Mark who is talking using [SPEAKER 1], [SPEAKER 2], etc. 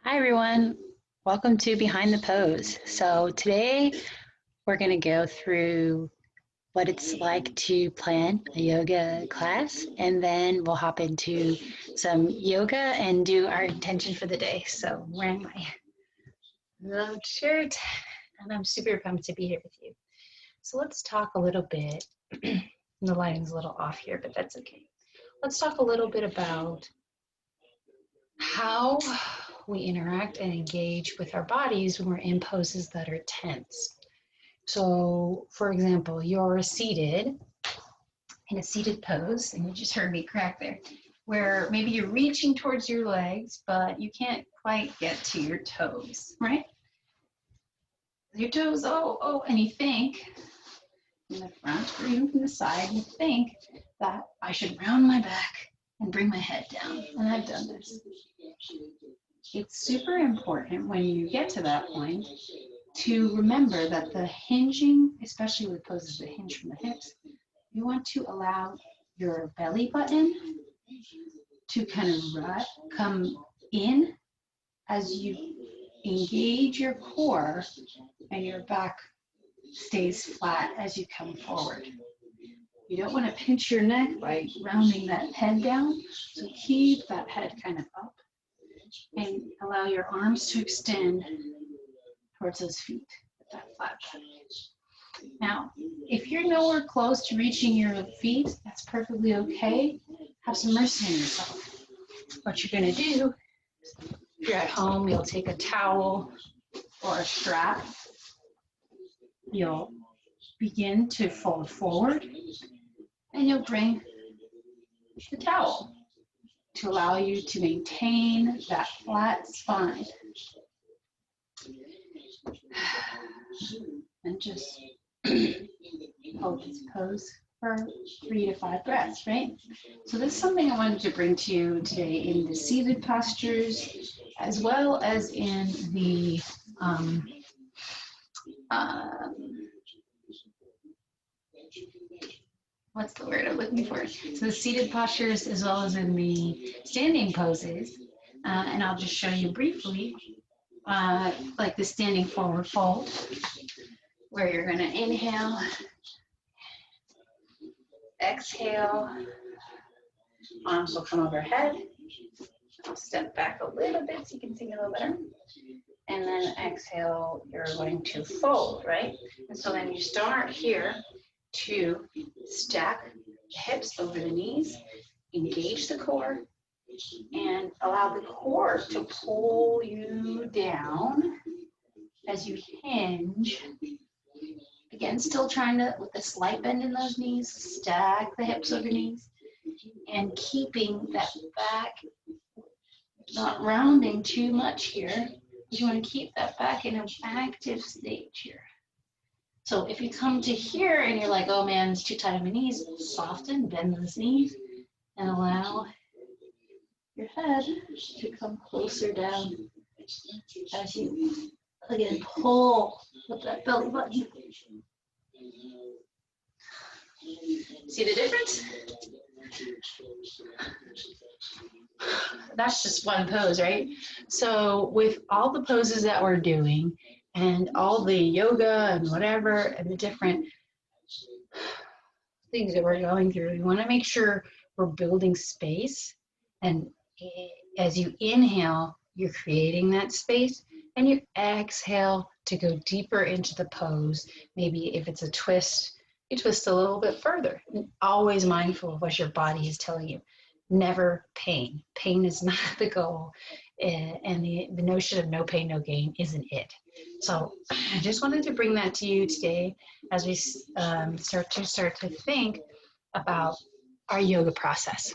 [SPEAKER 1] Hi everyone, welcome to Behind the Pose. So today we're going to go through what it's like to plan a yoga class, and then we'll hop into some yoga and do our intention for the day. So I'm wearing my loved shirt and I'm super pumped to be here with you. So let's talk a little bit, the lighting's a little off here, but that's okay. Let's talk a little bit about how we interact and engage with our bodies when we're in poses that are tense. So, for example, you're seated in a seated pose, and you just heard me crack there, where maybe you're reaching towards your legs, but you can't quite get to your toes, right? Your toes, and you think from the front or even from the side, you think that I should round my back and bring my head down, and I've done this. It's super important when you get to that point to remember that the hinging, especially with poses that hinge from the hips, you want to allow your belly button to kind of come in as you engage your core, and your back stays flat as you come forward. You don't want to pinch your neck by rounding that head down, so keep that head kind of up and allow your arms to extend towards those feet with that flat back. Now, if you're nowhere close to reaching your feet, that's perfectly okay. Have some mercy on yourself. What you're going to do, if you're at home, you'll take a towel or a strap. You'll begin to fold forward, and you'll bring the towel to allow you to maintain that flat spine. And just hold this pose for 3 to 5 breaths, right? So this is something I wanted to bring to you today in the seated postures, as well as in the what's the word I'm looking for? So the seated postures, as well as in the standing poses. And I'll just show you briefly, like the standing forward fold, where you're going to inhale, exhale, arms will come overhead. I'll step back a little bit so you can see me a little better. And then exhale, you're going to fold, right? And so then you start here to stack the hips over the knees, engage the core, and allow the core to pull you down as you hinge. Again, still trying to, with a slight bend in those knees, stack the hips over knees, and keeping that back, not rounding too much here. You want to keep that back in an active stage here. So if you come to here and you're like, oh man, it's too tight on my knees, soften, bend those knees, and allow your head to come closer down as you, again, pull with that belly button. See the difference? That's just one pose, right? So with all the poses that we're doing and all the yoga and whatever and the different things that we're going through, we want to make sure we're building space. And as you inhale, you're creating that space, and you exhale to go deeper into the pose. Maybe if it's a twist, you twist a little bit further. And always mindful of what your body is telling you. Never pain. Pain is not the goal. And the notion of no pain, no gain isn't it. So I just wanted to bring that to you today as we start to think about our yoga process.